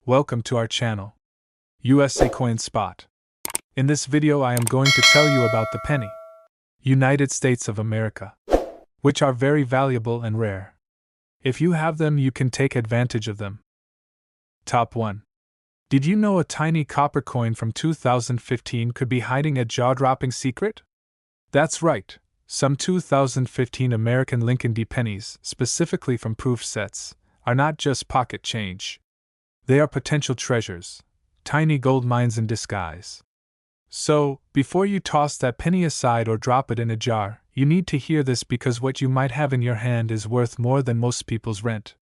Welcome to our channel, USA Coin Spot. In this video I am going to tell you about the penny, United States of America, which are very valuable and rare. If you have them, you can take advantage of them. Top 1. Did you know a tiny copper coin from 2015 could be hiding a jaw-dropping secret? That's right, some 2015 American Lincoln D pennies, specifically from proof sets, are not just pocket change. They are potential treasures, tiny gold mines in disguise. So, before you toss that penny aside or drop it in a jar, you need to hear this because what you might have in your hand is worth more than most people's rent.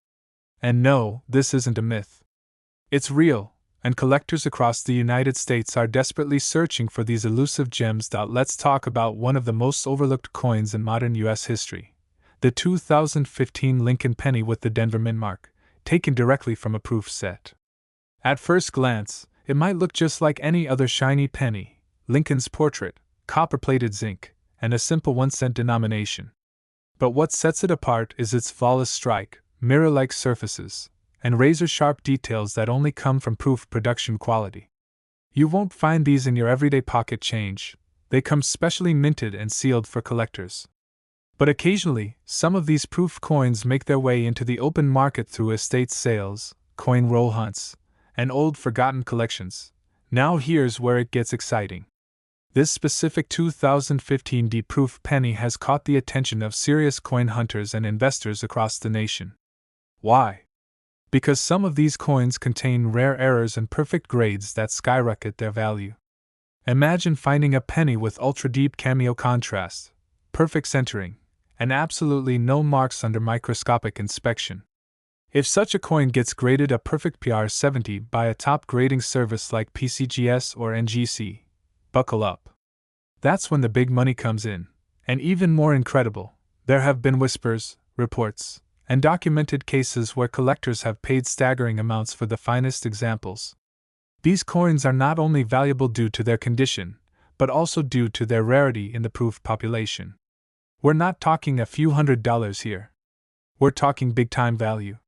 And no, this isn't a myth. It's real, and collectors across the United States are desperately searching for these elusive gems. Let's talk about one of the most overlooked coins in modern U.S. history, the 2015 Lincoln penny with the Denver mint mark, taken directly from a proof set. At first glance, it might look just like any other shiny penny: Lincoln's portrait, copper-plated zinc, and a simple 1-cent denomination. But what sets it apart is its flawless strike, mirror-like surfaces, and razor-sharp details that only come from proof production quality. You won't find these in your everyday pocket change. They come specially minted and sealed for collectors. But occasionally, some of these proof coins make their way into the open market through estate sales, coin roll hunts, and old forgotten collections. Now here's where it gets exciting. This specific 2015 D proof penny has caught the attention of serious coin hunters and investors across the nation. Why? Because some of these coins contain rare errors and perfect grades that skyrocket their value. Imagine finding a penny with ultra-deep cameo contrast, perfect centering, and absolutely no marks under microscopic inspection. If such a coin gets graded a perfect PR 70 by a top grading service like PCGS or NGC, buckle up. That's when the big money comes in. And even more incredible, there have been whispers, reports, and documented cases where collectors have paid staggering amounts for the finest examples. These coins are not only valuable due to their condition, but also due to their rarity in the proof population. We're not talking a few $100s here. We're talking big-time value.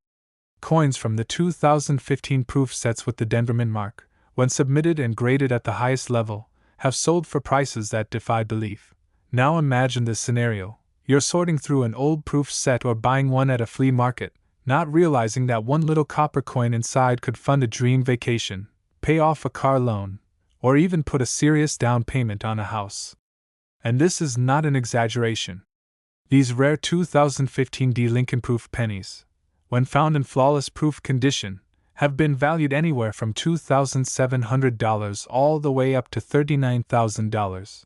Coins from the 2015 proof sets with the Denver mint mark, when submitted and graded at the highest level, have sold for prices that defy belief. Now imagine this scenario. You're sorting through an old proof set or buying one at a flea market, not realizing that one little copper coin inside could fund a dream vacation, pay off a car loan, or even put a serious down payment on a house. And this is not an exaggeration. These rare 2015 D Lincoln proof pennies, when found in flawless proof condition, have been valued anywhere from $2,700 all the way up to $39,000.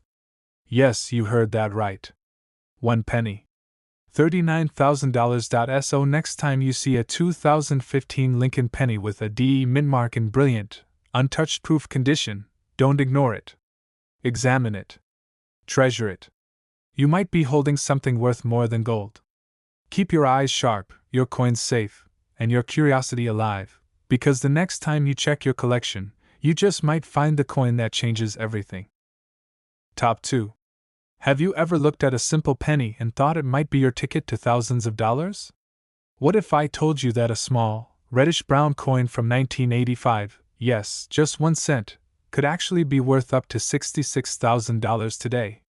Yes, you heard that right. One penny. $39,000. So next time you see a 2015 Lincoln penny with a DE mint mark in brilliant, untouched proof condition, don't ignore it. Examine it. Treasure it. You might be holding something worth more than gold. Keep your eyes sharp, your coins safe, and your curiosity alive, because the next time you check your collection, you just might find the coin that changes everything. Top 2. Have you ever looked at a simple penny and thought it might be your ticket to thousands of dollars? What if I told you that a small, reddish-brown coin from 1985, yes, just 1 cent, could actually be worth up to $66,000 today?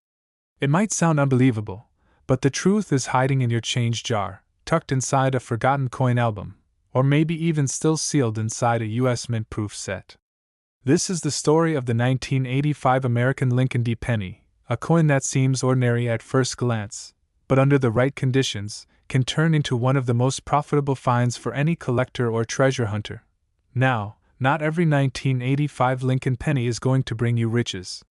It might sound unbelievable, but the truth is hiding in your change jar, tucked inside a forgotten coin album, or maybe even still sealed inside a U.S. mint proof set. This is the story of the 1985 American Lincoln D penny, a coin that seems ordinary at first glance, but under the right conditions, can turn into one of the most profitable finds for any collector or treasure hunter. Now, not every 1985 Lincoln penny is going to bring you riches.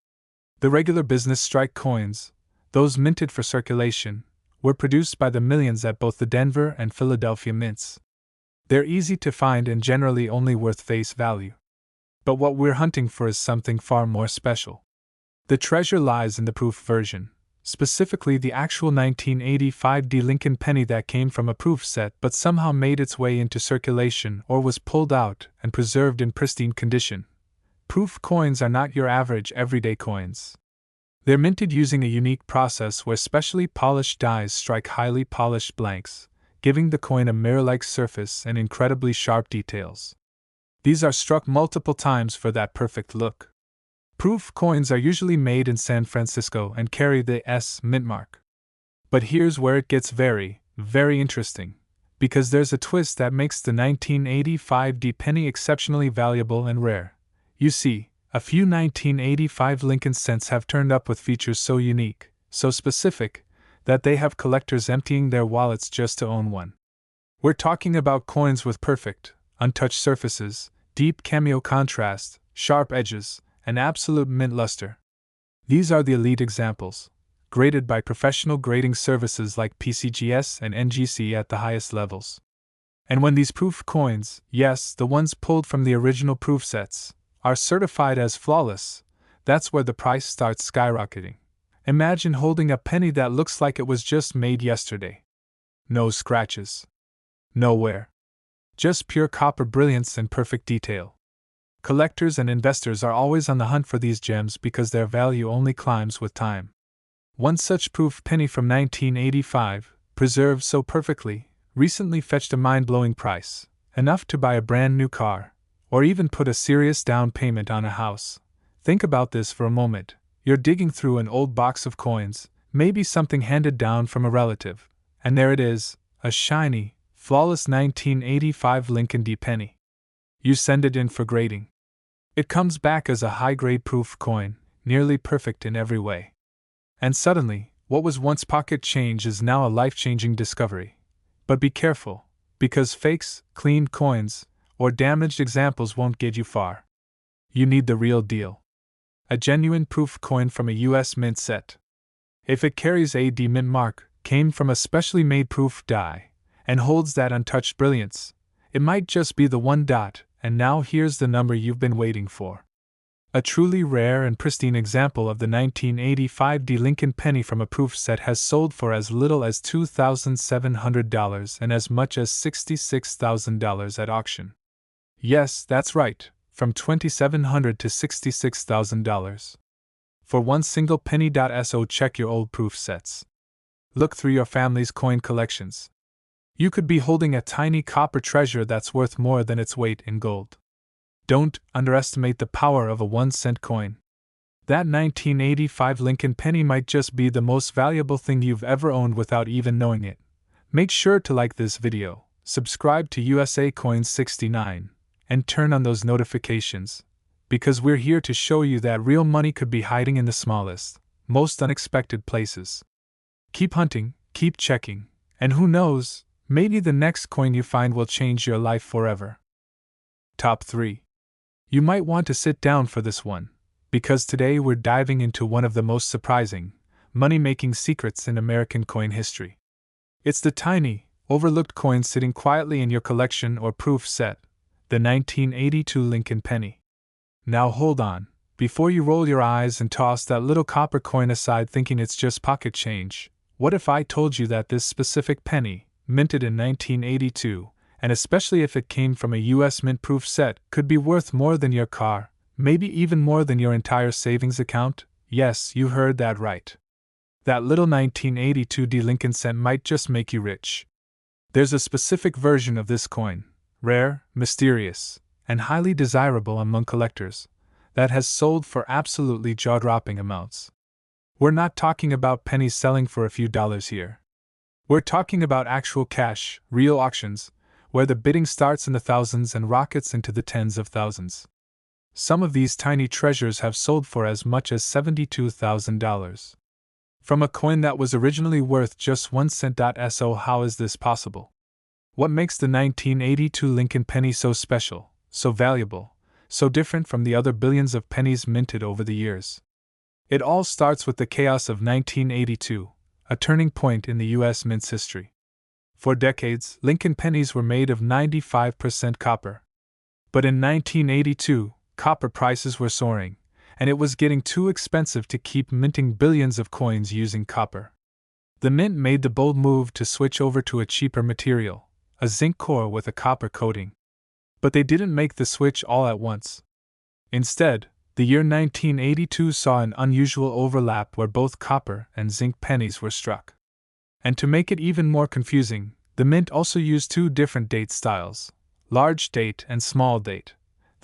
The regular business strike coins, those minted for circulation, were produced by the millions at both the Denver and Philadelphia mints. They're easy to find and generally only worth face value. But what we're hunting for is something far more special. The treasure lies in the proof version, specifically the actual 1985 D Lincoln penny that came from a proof set but somehow made its way into circulation or was pulled out and preserved in pristine condition. Proof coins are not your average everyday coins. They're minted using a unique process where specially polished dies strike highly polished blanks, giving the coin a mirror-like surface and incredibly sharp details. These are struck multiple times for that perfect look. Proof coins are usually made in San Francisco and carry the S mint mark. But here's where it gets very, very interesting, because there's a twist that makes the 1985 D penny exceptionally valuable and rare. You see, a few 1985 Lincoln cents have turned up with features so unique, so specific, that they have collectors emptying their wallets just to own one. We're talking about coins with perfect, untouched surfaces, deep cameo contrast, sharp edges, and absolute mint luster. These are the elite examples, graded by professional grading services like PCGS and NGC at the highest levels. And when these proof coins, yes, the ones pulled from the original proof sets, are certified as flawless, that's where the price starts skyrocketing. Imagine holding a penny that looks like it was just made yesterday. No scratches. No wear. Just pure copper brilliance and perfect detail. Collectors and investors are always on the hunt for these gems because their value only climbs with time. One such proof penny from 1985, preserved so perfectly, recently fetched a mind-blowing price, enough to buy a brand new car, or even put a serious down payment on a house. Think about this for a moment. You're digging through an old box of coins, maybe something handed down from a relative, and there it is, a shiny, flawless 1985 Lincoln D penny. You send it in for grading. It comes back as a high-grade proof coin, nearly perfect in every way. And suddenly, what was once pocket change is now a life-changing discovery. But be careful, because fakes, cleaned coins, or damaged examples won't get you far. You need the real deal. A genuine proof coin from a US mint set. If it carries a D mint mark, came from a specially made proof die, and holds that untouched brilliance, it might just be the one dot, and now here's the number you've been waiting for. A truly rare and pristine example of the 1985 D Lincoln penny from a proof set has sold for as little as $2,700 and as much as $66,000 at auction. Yes, that's right, from $2,700 to $66,000. For one single penny. So check your old proof sets. Look through your family's coin collections. You could be holding a tiny copper treasure that's worth more than its weight in gold. Don't underestimate the power of a 1-cent coin. That 1985 Lincoln penny might just be the most valuable thing you've ever owned without even knowing it. Make sure to like this video, subscribe to USA Coins 69, and turn on those notifications, because we're here to show you that real money could be hiding in the smallest, most unexpected places. Keep hunting, keep checking, and who knows, maybe the next coin you find will change your life forever. Top 3. You might want to sit down for this one, because today we're diving into one of the most surprising, money-making secrets in American coin history. It's the tiny, overlooked coin sitting quietly in your collection or proof set, the 1982 Lincoln penny. Now hold on, before you roll your eyes and toss that little copper coin aside thinking it's just pocket change, what if I told you that this specific penny, minted in 1982, and especially if it came from a US mint proof set, could be worth more than your car, maybe even more than your entire savings account? Yes, you heard that right. That little 1982 D Lincoln cent might just make you rich. There's a specific version of this coin, rare, mysterious, and highly desirable among collectors, that has sold for absolutely jaw-dropping amounts. We're not talking about pennies selling for a few dollars here. We're talking about actual cash, real auctions, where the bidding starts in the thousands and rockets into the tens of thousands. Some of these tiny treasures have sold for as much as $72,000. From a coin that was originally worth just 1 cent. So how is this possible? What makes the 1982 Lincoln penny so special, so valuable, so different from the other billions of pennies minted over the years? It all starts with the chaos of 1982, a turning point in the U.S. mint's history. For decades, Lincoln pennies were made of 95% copper. But in 1982, copper prices were soaring, and it was getting too expensive to keep minting billions of coins using copper. The mint made the bold move to switch over to a cheaper material, a zinc core with a copper coating. But they didn't make the switch all at once. Instead, the year 1982 saw an unusual overlap where both copper and zinc pennies were struck. And to make it even more confusing, the mint also used two different date styles, large date and small date,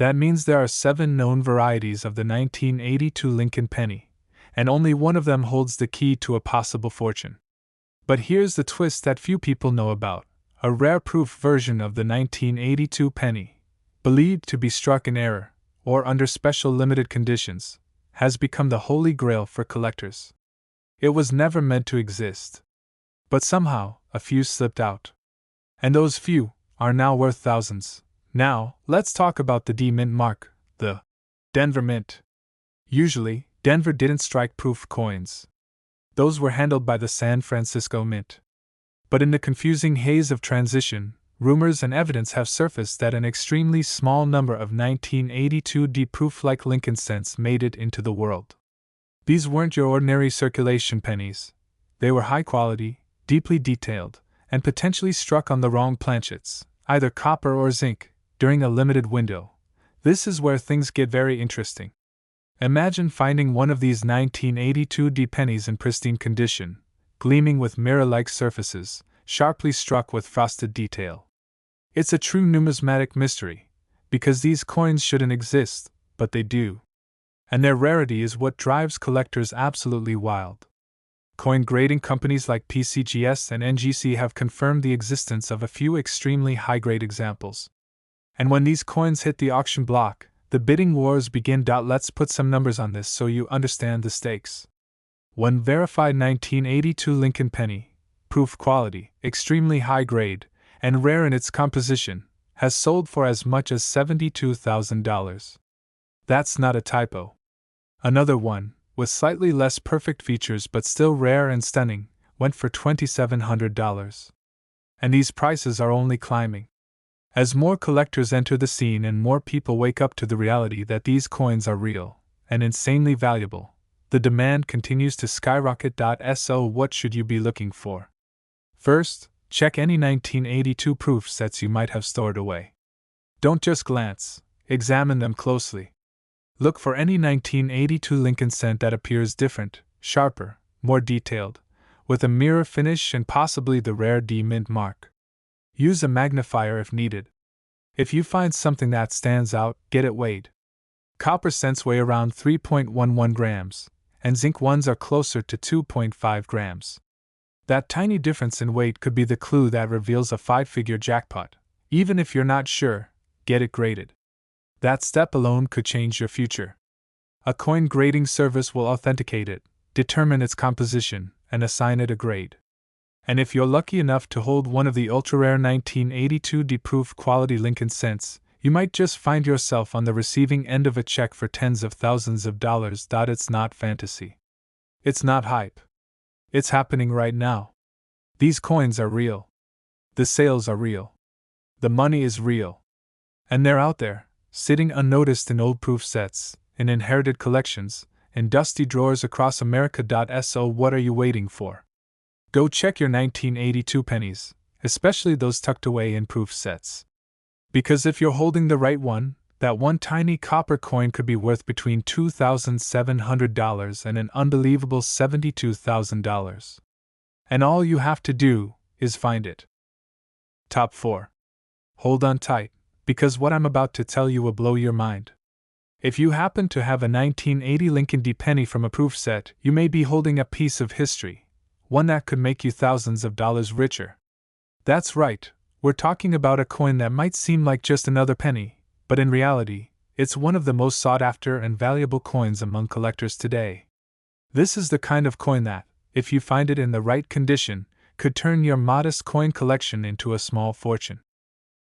That means there are 7 known varieties of the 1982 Lincoln penny, and only one of them holds the key to a possible fortune. But here's the twist that few people know about: a rare proof version of the 1982 penny, believed to be struck in error, or under special limited conditions, has become the holy grail for collectors. It was never meant to exist. But somehow, a few slipped out. And those few are now worth thousands. Now, let's talk about the D Mint mark, the Denver Mint. Usually, Denver didn't strike proof coins. Those were handled by the San Francisco Mint. But in the confusing haze of transition, rumors and evidence have surfaced that an extremely small number of 1982 D proof-like Lincoln cents made it into the world. These weren't your ordinary circulation pennies. They were high quality, deeply detailed, and potentially struck on the wrong planchets, either copper or zinc, during a limited window. This is where things get very interesting. Imagine finding one of these 1982 D pennies in pristine condition, gleaming with mirror-like surfaces, sharply struck with frosted detail. It's a true numismatic mystery, because these coins shouldn't exist, but they do. And their rarity is what drives collectors absolutely wild. Coin grading companies like PCGS and NGC have confirmed the existence of a few extremely high-grade examples. And when these coins hit the auction block, the bidding wars begin. Let's put some numbers on this so you understand the stakes. One verified 1982 Lincoln penny, proof quality, extremely high grade, and rare in its composition, has sold for as much as $72,000. That's not a typo. Another one, with slightly less perfect features but still rare and stunning, went for $2,700. And these prices are only climbing. As more collectors enter the scene and more people wake up to the reality that these coins are real and insanely valuable, the demand continues to skyrocket. So what should you be looking for? First, check any 1982 proof sets you might have stored away. Don't just glance, examine them closely. Look for any 1982 Lincoln cent that appears different, sharper, more detailed, with a mirror finish and possibly the rare D Mint mark. Use a magnifier if needed. If you find something that stands out, get it weighed. Copper cents weigh around 3.11 grams, and zinc ones are closer to 2.5 grams. That tiny difference in weight could be the clue that reveals a 5-figure jackpot. Even if you're not sure, get it graded. That step alone could change your future. A coin grading service will authenticate it, determine its composition, and assign it a grade. And if you're lucky enough to hold one of the ultra-rare 1982 D-proof quality Lincoln cents, you might just find yourself on the receiving end of a check for tens of thousands of dollars. It's not fantasy. It's not hype. It's happening right now. These coins are real. The sales are real. The money is real. And they're out there, sitting unnoticed in old proof sets, in inherited collections, in dusty drawers across America. So what are you waiting for? Go check your 1982 pennies, especially those tucked away in proof sets. Because if you're holding the right one, that one tiny copper coin could be worth between $2,700 and an unbelievable $72,000. And all you have to do is find it. Top 4. Hold on tight, because what I'm about to tell you will blow your mind. If you happen to have a 1980 Lincoln D penny from a proof set, you may be holding a piece of history, one that could make you thousands of dollars richer. That's right, we're talking about a coin that might seem like just another penny, but in reality, it's one of the most sought-after and valuable coins among collectors today. This is the kind of coin that, if you find it in the right condition, could turn your modest coin collection into a small fortune.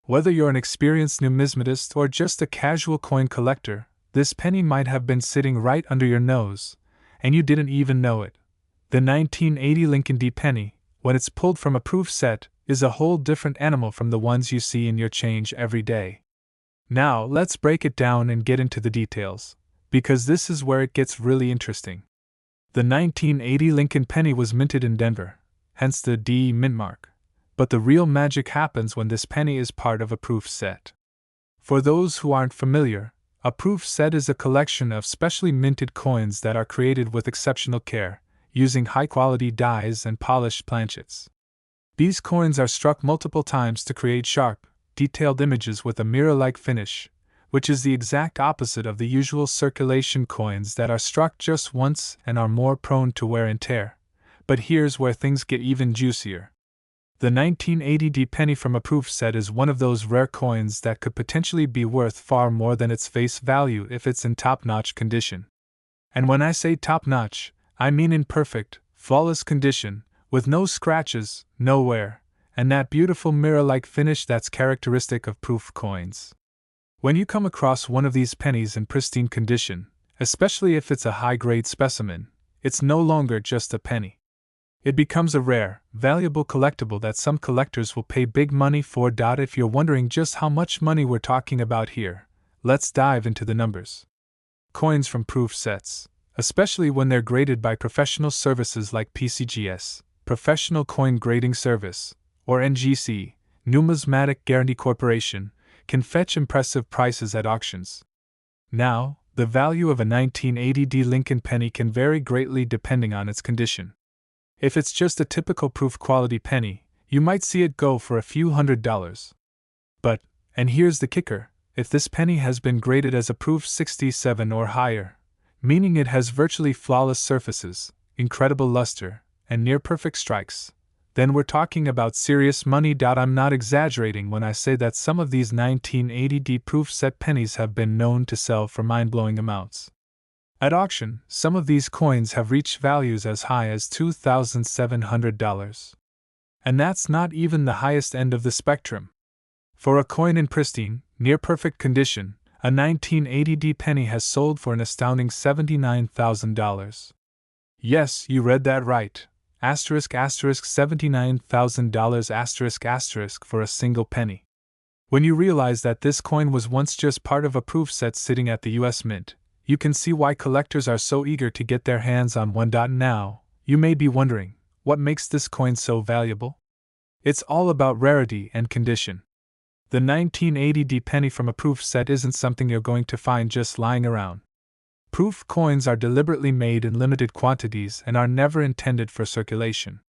Whether you're an experienced numismatist or just a casual coin collector, this penny might have been sitting right under your nose, and you didn't even know it. The 1980 Lincoln D penny, when it's pulled from a proof set, is a whole different animal from the ones you see in your change every day. Now, let's break it down and get into the details, because this is where it gets really interesting. The 1980 Lincoln penny was minted in Denver, hence the D Mint mark, but the real magic happens when this penny is part of a proof set. For those who aren't familiar, a proof set is a collection of specially minted coins that are created with exceptional care, using high-quality dies and polished planchets. These coins are struck multiple times to create sharp, detailed images with a mirror-like finish, which is the exact opposite of the usual circulation coins that are struck just once and are more prone to wear and tear. But here's where things get even juicier. The 1980 penny from a proof set is one of those rare coins that could potentially be worth far more than its face value if it's in top-notch condition. And when I say top-notch, I mean in perfect, flawless condition, with no scratches, no wear, and that beautiful mirror-like finish that's characteristic of proof coins. When you come across one of these pennies in pristine condition, especially if it's a high-grade specimen, it's no longer just a penny. It becomes a rare, valuable collectible that some collectors will pay big money for. If you're wondering just how much money we're talking about here, let's dive into the numbers. Coins from proof sets, especially when they're graded by professional services like PCGS, Professional Coin Grading Service, or NGC, Numismatic Guarantee Corporation, can fetch impressive prices at auctions. Now, the value of a 1980 Lincoln penny can vary greatly depending on its condition. If it's just a typical proof quality penny, you might see it go for a few $100s. But, and here's the kicker, if this penny has been graded as a proof 67 or higher, meaning it has virtually flawless surfaces, incredible luster, and near-perfect strikes, then we're talking about serious money. I'm not exaggerating when I say that some of these 1980 proof set pennies have been known to sell for mind-blowing amounts. At auction, some of these coins have reached values as high as $2,700. And that's not even the highest end of the spectrum. For a coin in pristine, near-perfect condition, a 1980 penny has sold for an astounding $79,000. Yes, you read that right. $79,000 for a single penny. When you realize that this coin was once just part of a proof set sitting at the US Mint, you can see why collectors are so eager to get their hands on one. Now, you may be wondering, what makes this coin so valuable? It's all about rarity and condition. The 1980 penny from a proof set isn't something you're going to find just lying around. Proof coins are deliberately made in limited quantities and are never intended for circulation.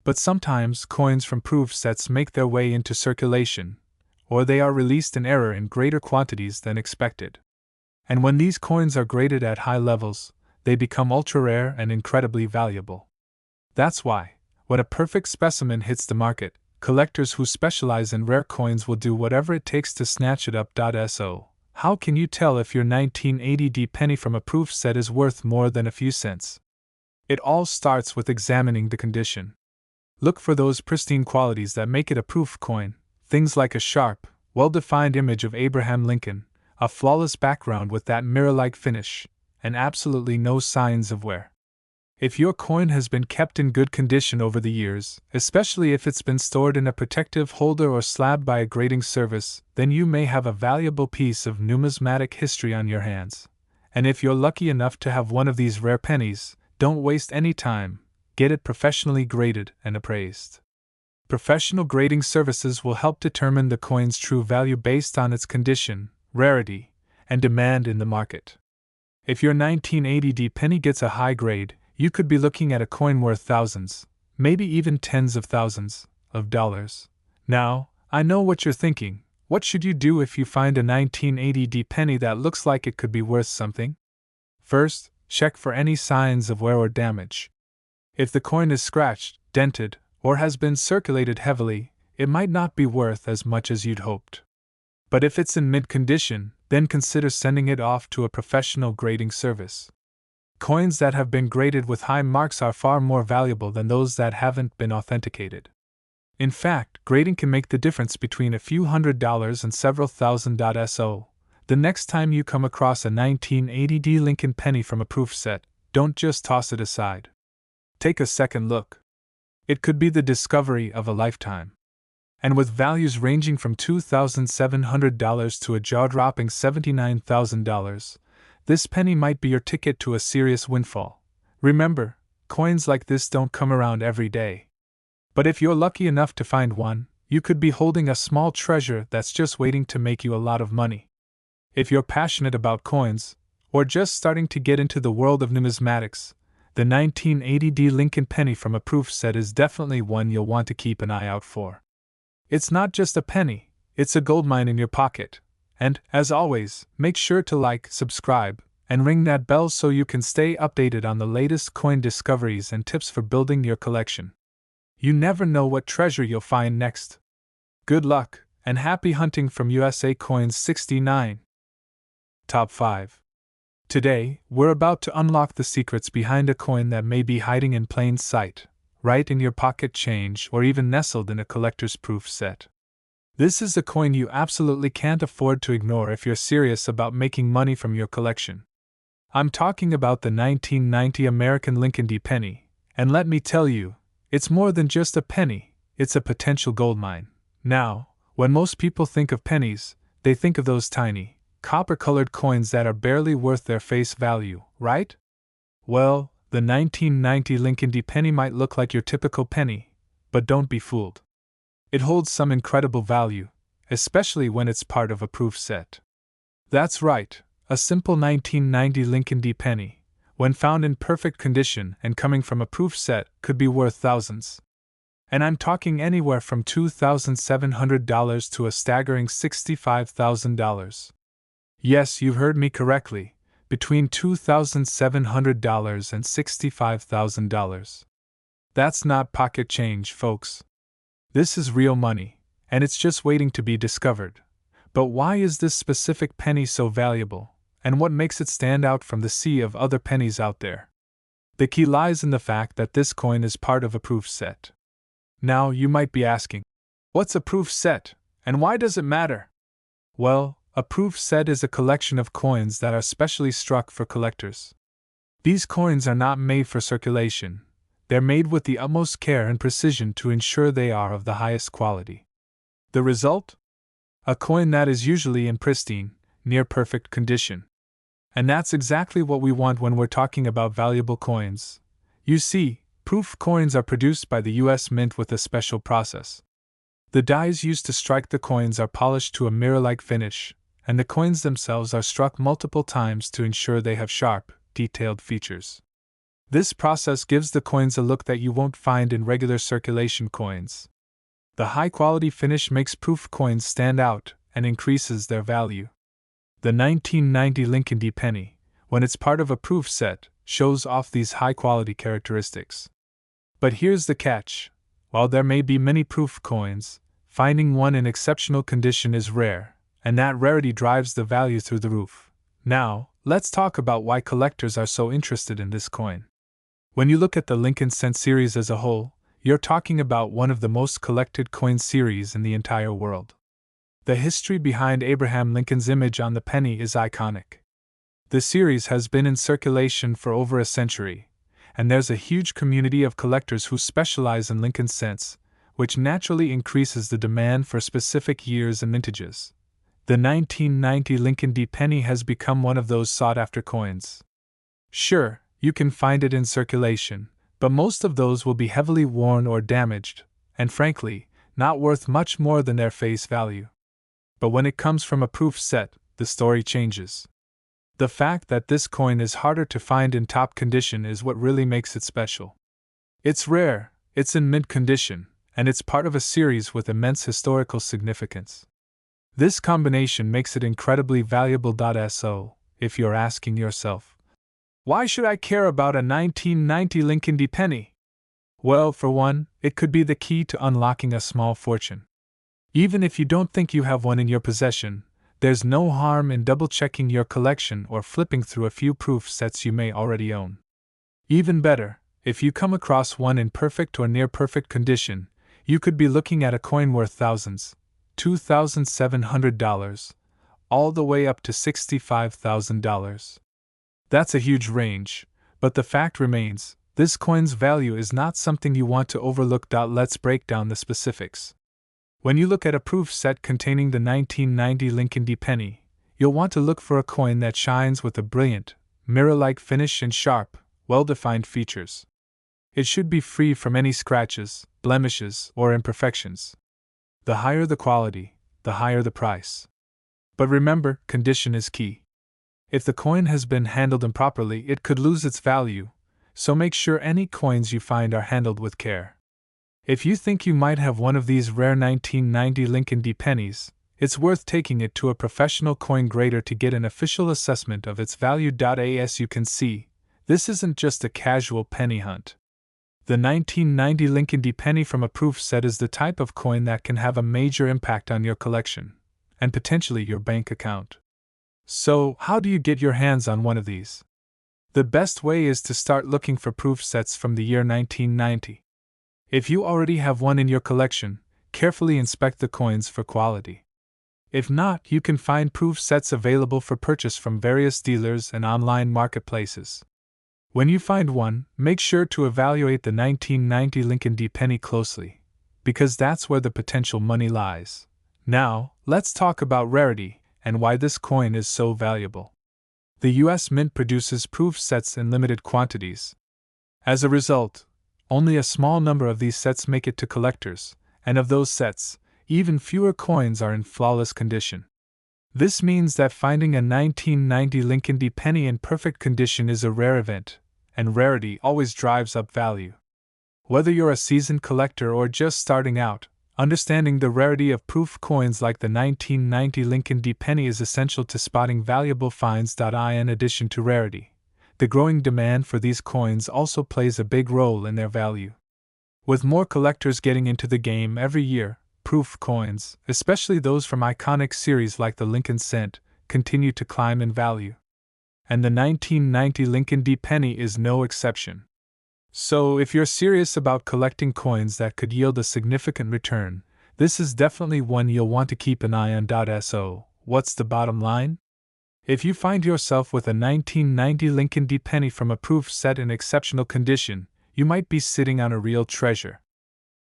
But sometimes coins from proof sets make their way into circulation, or they are released in error in greater quantities than expected. And when these coins are graded at high levels, they become ultra-rare and incredibly valuable. That's why, when a perfect specimen hits the market, collectors who specialize in rare coins will do whatever it takes to snatch it up. So, how can you tell if your 1980 penny from a proof set is worth more than a few cents? It all starts with examining the condition. Look for those pristine qualities that make it a proof coin, things like a sharp, well-defined image of Abraham Lincoln, a flawless background with that mirror-like finish, and absolutely no signs of wear. If your coin has been kept in good condition over the years, especially if it's been stored in a protective holder or slab by a grading service, then you may have a valuable piece of numismatic history on your hands. And if you're lucky enough to have one of these rare pennies, don't waste any time, get it professionally graded and appraised. Professional grading services will help determine the coin's true value based on its condition, rarity, and demand in the market. If your 1980 penny gets a high grade, you could be looking at a coin worth thousands, maybe even tens of thousands, of dollars. Now, I know what you're thinking. What should you do if you find a 1980 penny that looks like it could be worth something? First, check for any signs of wear or damage. If the coin is scratched, dented, or has been circulated heavily, it might not be worth as much as you'd hoped. But if it's in mint condition, then consider sending it off to a professional grading service. Coins that have been graded with high marks are far more valuable than those that haven't been authenticated. In fact, grading can make the difference between a few $100s and several thousand. So, the next time you come across a 1980 Lincoln penny from a proof set, don't just toss it aside. Take a second look. It could be the discovery of a lifetime. And with values ranging from $2,700 to a jaw-dropping $79,000, this penny might be your ticket to a serious windfall. Remember, coins like this don't come around every day. But if you're lucky enough to find one, you could be holding a small treasure that's just waiting to make you a lot of money. If you're passionate about coins, or just starting to get into the world of numismatics, the 1980 Lincoln penny from a proof set is definitely one you'll want to keep an eye out for. It's not just a penny, it's a goldmine in your pocket, And, as always, make sure to like, subscribe, and ring that bell so you can stay updated on the latest coin discoveries and tips for building your collection. You never know what treasure you'll find next. Good luck, and happy hunting from USA Coins 69. Top 5. Today, we're about to unlock the secrets behind a coin that may be hiding in plain sight, right in your pocket change or even nestled in a collector's proof set. This is a coin you absolutely can't afford to ignore if you're serious about making money from your collection. I'm talking about the 1990 American Lincoln D penny, and let me tell you, it's more than just a penny, it's a potential goldmine. Now, when most people think of pennies, they think of those tiny, copper-colored coins that are barely worth their face value, right? Well, the 1990 Lincoln D penny might look like your typical penny, but don't be fooled. It holds some incredible value, especially when it's part of a proof set. That's right, a simple 1990 Lincoln D penny, when found in perfect condition and coming from a proof set, could be worth thousands. And I'm talking anywhere from $2,700 to a staggering $65,000. Yes, you heard me correctly, between $2,700 and $65,000. That's not pocket change, folks. This is real money, and it's just waiting to be discovered. But why is this specific penny so valuable, and what makes it stand out from the sea of other pennies out there? The key lies in the fact that this coin is part of a proof set. Now, you might be asking, what's a proof set, and why does it matter? Well, a proof set is a collection of coins that are specially struck for collectors. These coins are not made for circulation. They're made with the utmost care and precision to ensure they are of the highest quality. The result? A coin that is usually in pristine, near perfect condition. And that's exactly what we want when we're talking about valuable coins. You see, proof coins are produced by the US Mint with a special process. The dies used to strike the coins are polished to a mirror-like finish, and the coins themselves are struck multiple times to ensure they have sharp, detailed features. This process gives the coins a look that you won't find in regular circulation coins. The high-quality finish makes proof coins stand out and increases their value. The 1990 Lincoln D penny, when it's part of a proof set, shows off these high-quality characteristics. But here's the catch. While there may be many proof coins, finding one in exceptional condition is rare, and that rarity drives the value through the roof. Now, let's talk about why collectors are so interested in this coin. When you look at the Lincoln Cent series as a whole, you're talking about one of the most collected coin series in the entire world. The history behind Abraham Lincoln's image on the penny is iconic. The series has been in circulation for over a century, and there's a huge community of collectors who specialize in Lincoln Cents, which naturally increases the demand for specific years and mintages. The 1990 Lincoln D penny has become one of those sought-after coins. Sure, you can find it in circulation, but most of those will be heavily worn or damaged, and frankly, not worth much more than their face value. But when it comes from a proof set, the story changes. The fact that this coin is harder to find in top condition is what really makes it special. It's rare, it's in mint condition, and it's part of a series with immense historical significance. This combination makes it incredibly valuable. So, if you're asking yourself, why should I care about a 1990 Lincoln D penny? Well, for one, it could be the key to unlocking a small fortune. Even if you don't think you have one in your possession, there's no harm in double-checking your collection or flipping through a few proof sets you may already own. Even better, if you come across one in perfect or near-perfect condition, you could be looking at a coin worth thousands, $2,700, all the way up to $65,000. That's a huge range, but the fact remains, this coin's value is not something you want to overlook. Let's break down the specifics. When you look at a proof set containing the 1990 Lincoln D penny, you'll want to look for a coin that shines with a brilliant, mirror-like finish and sharp, well-defined features. It should be free from any scratches, blemishes, or imperfections. The higher the quality, the higher the price. But remember, condition is key. If the coin has been handled improperly, it could lose its value, so make sure any coins you find are handled with care. If you think you might have one of these rare 1990 Lincoln D pennies, it's worth taking it to a professional coin grader to get an official assessment of its value. As you can see, this isn't just a casual penny hunt. The 1990 Lincoln D. penny from a proof set is the type of coin that can have a major impact on your collection, and potentially your bank account. So, how do you get your hands on one of these? The best way is to start looking for proof sets from the year 1990. If you already have one in your collection, carefully inspect the coins for quality. If not, you can find proof sets available for purchase from various dealers and online marketplaces. When you find one, make sure to evaluate the 1990 Lincoln D. penny closely, because that's where the potential money lies. Now, let's talk about rarity and why this coin is so valuable. The U.S. Mint produces proof sets in limited quantities. As a result, only a small number of these sets make it to collectors, and of those sets, even fewer coins are in flawless condition. This means that finding a 1990 Lincoln D. penny in perfect condition is a rare event, and rarity always drives up value. Whether you're a seasoned collector or just starting out, understanding the rarity of proof coins like the 1990 Lincoln D. penny is essential to spotting valuable finds. In addition to rarity, the growing demand for these coins also plays a big role in their value. With more collectors getting into the game every year, proof coins, especially those from iconic series like the Lincoln Cent, continue to climb in value. And the 1990 Lincoln D. penny is no exception. So, if you're serious about collecting coins that could yield a significant return, this is definitely one you'll want to keep an eye on. So, what's the bottom line? If you find yourself with a 1990 Lincoln D. penny from a proof set in exceptional condition, you might be sitting on a real treasure.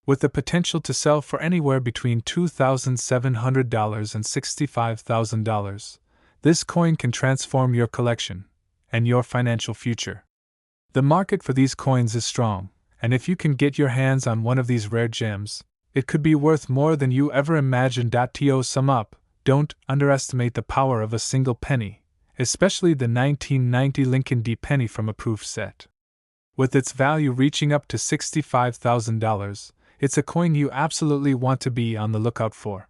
With the potential to sell for anywhere between $2,700 and $65,000, this coin can transform your collection and your financial future. The market for these coins is strong, and if you can get your hands on one of these rare gems, it could be worth more than you ever imagined. To sum up, don't underestimate the power of a single penny, especially the 1990 Lincoln D. penny from a proof set. With its value reaching up to $65,000, it's a coin you absolutely want to be on the lookout for.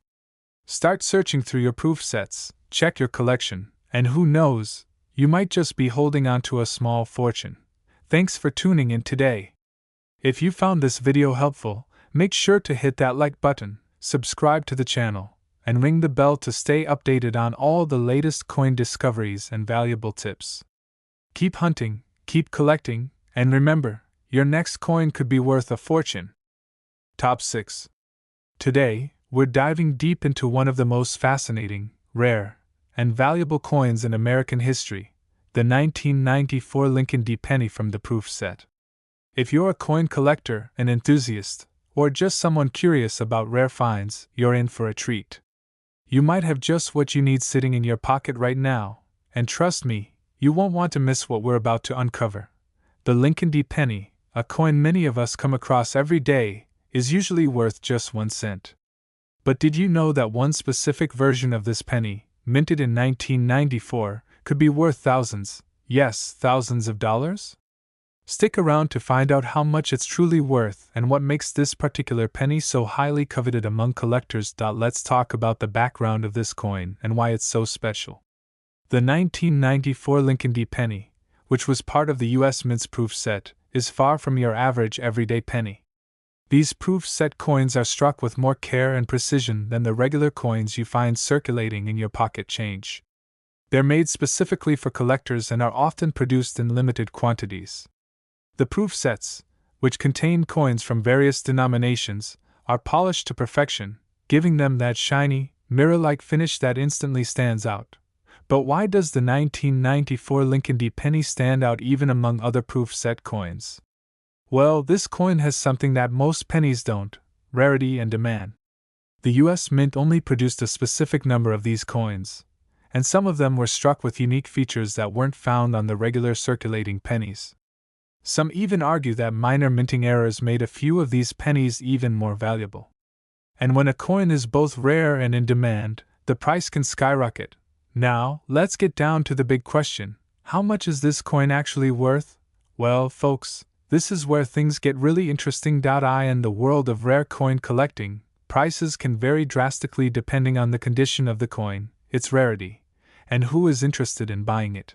Start searching through your proof sets, check your collection, and who knows, you might just be holding on to a small fortune. Thanks for tuning in today. If you found this video helpful, make sure to hit that like button, subscribe to the channel, and ring the bell to stay updated on all the latest coin discoveries and valuable tips. Keep hunting, keep collecting, and remember, your next coin could be worth a fortune. Top 6. Today, we're diving deep into one of the most fascinating, rare, and valuable coins in American history, the 1994 Lincoln D. penny from the proof set. If you're a coin collector, an enthusiast, or just someone curious about rare finds, you're in for a treat. You might have just what you need sitting in your pocket right now, and trust me, you won't want to miss what we're about to uncover. The Lincoln D. penny, a coin many of us come across every day, is usually worth just 1 cent. But did you know that one specific version of this penny, minted in 1994, could be worth thousands, yes, thousands of dollars? Stick around to find out how much it's truly worth and what makes this particular penny so highly coveted among collectors. Let's talk about the background of this coin and why it's so special. The 1994 Lincoln D. penny, which was part of the U.S. Mint's proof set, is far from your average everyday penny. These proof set coins are struck with more care and precision than the regular coins you find circulating in your pocket change. They're made specifically for collectors and are often produced in limited quantities. The proof sets, which contain coins from various denominations, are polished to perfection, giving them that shiny, mirror-like finish that instantly stands out. But why does the 1994 Lincoln D. penny stand out even among other proof set coins? Well, this coin has something that most pennies don't: rarity and demand. The U.S. Mint only produced a specific number of these coins, and some of them were struck with unique features that weren't found on the regular circulating pennies. Some even argue that minor minting errors made a few of these pennies even more valuable. And when a coin is both rare and in demand, the price can skyrocket. Now, let's get down to the big question: how much is this coin actually worth? Well, folks, this is where things get really interesting. In the world of rare coin collecting, Prices can vary drastically depending on the condition of the coin, its rarity, and who is interested in buying it.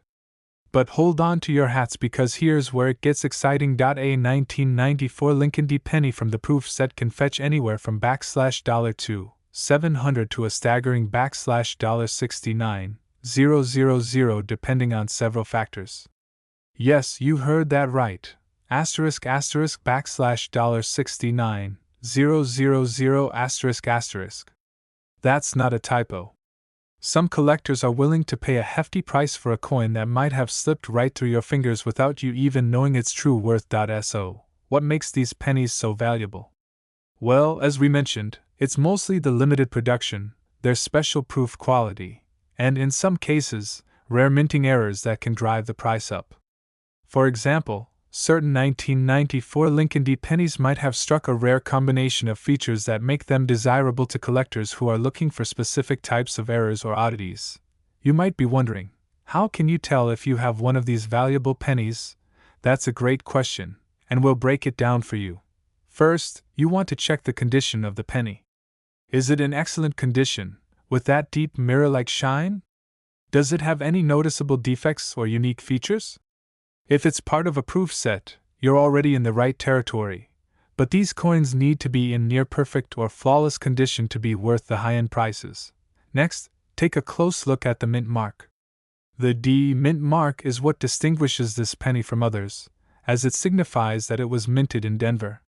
But hold on to your hats because here's where it gets exciting. A 1994 Lincoln D penny from the proof set can fetch anywhere from $2,700 to a staggering $69,000 depending on several factors. Yes, you heard that right. $69,000 *. That's not a typo. Some collectors are willing to pay a hefty price for a coin that might have slipped right through your fingers without you even knowing its true worth. So, what makes these pennies so valuable? Well, as we mentioned, it's mostly the limited production, their special proof quality, and in some cases, rare minting errors that can drive the price up. For example, certain 1994 Lincoln D pennies might have struck a rare combination of features that make them desirable to collectors who are looking for specific types of errors or oddities. You might be wondering, how can you tell if you have one of these valuable pennies? That's a great question, and we'll break it down for you. First, you want to check the condition of the penny. Is it in excellent condition, with that deep mirror-like shine? Does it have any noticeable defects or unique features? If it's part of a proof set, you're already in the right territory, but these coins need to be in near perfect or flawless condition to be worth the high-end prices. Next, take a close look at the mint mark. The D mint mark is what distinguishes this penny from others, as it signifies that it was minted in Denver.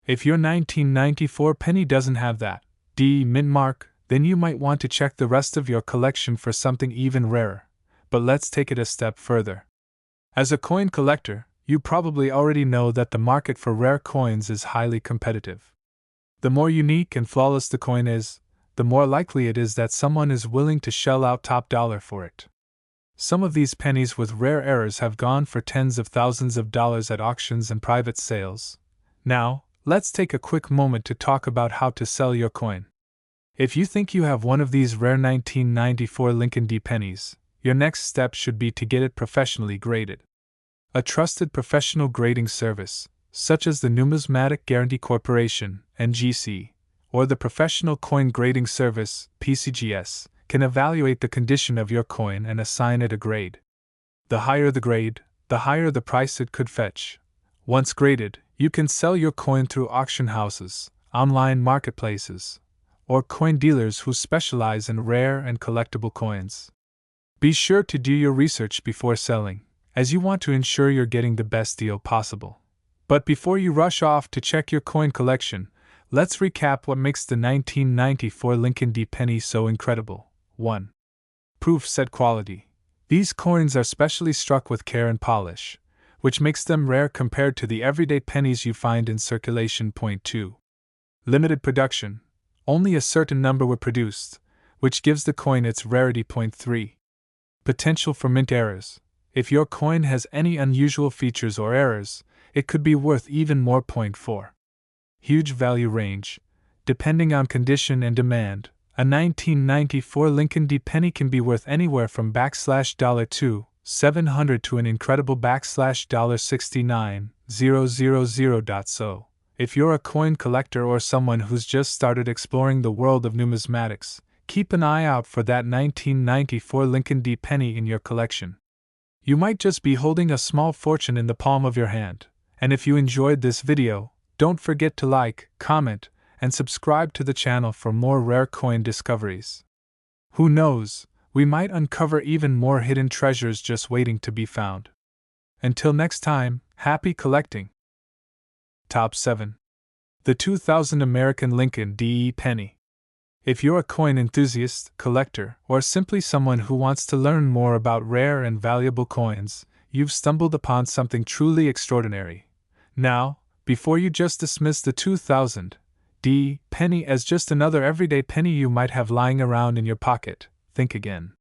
If your 1994 penny doesn't have that D mint mark, then you might want to check the rest of your collection for something even rarer. But let's take it a step further. As a coin collector, you probably already know that the market for rare coins is highly competitive. The more unique and flawless the coin is, the more likely it is that someone is willing to shell out top dollar for it. Some of these pennies with rare errors have gone for tens of thousands of dollars at auctions and private sales. Now, let's take a quick moment to talk about how to sell your coin. If you think you have one of these rare 1994 Lincoln D pennies, your next step should be to get it professionally graded. A trusted professional grading service, such as the Numismatic Guarantee Corporation, NGC, or the Professional Coin Grading Service, PCGS, can evaluate the condition of your coin and assign it a grade. The higher the grade, the higher the price it could fetch. Once graded, you can sell your coin through auction houses, online marketplaces, or coin dealers who specialize in rare and collectible coins. Be sure to do your research before selling, as you want to ensure you're getting the best deal possible. But before you rush off to check your coin collection, let's recap what makes the 1994 Lincoln D penny so incredible. 1. Proof set quality. These coins are specially struck with care and polish, which makes them rare compared to the everyday pennies you find in circulation. 2. Limited production. Only a certain number were produced, which gives the coin its rarity. 3. Potential for mint errors. If your coin has any unusual features or errors, it could be worth even more. 4. Huge value range. Depending on condition and demand, a 1994 Lincoln D penny can be worth anywhere from $2,700 to an incredible $69,000. So, if you're a coin collector or someone who's just started exploring the world of numismatics, keep an eye out for that 1994 Lincoln D penny in your collection. You might just be holding a small fortune in the palm of your hand, and if you enjoyed this video, don't forget to like, comment, and subscribe to the channel for more rare coin discoveries. Who knows, we might uncover even more hidden treasures just waiting to be found. Until next time, happy collecting! Top 7. The 2000 American Lincoln D penny. If you're a coin enthusiast, collector, or simply someone who wants to learn more about rare and valuable coins, you've stumbled upon something truly extraordinary. Now, before you just dismiss the 2000 D penny as just another everyday penny you might have lying around in your pocket, think again.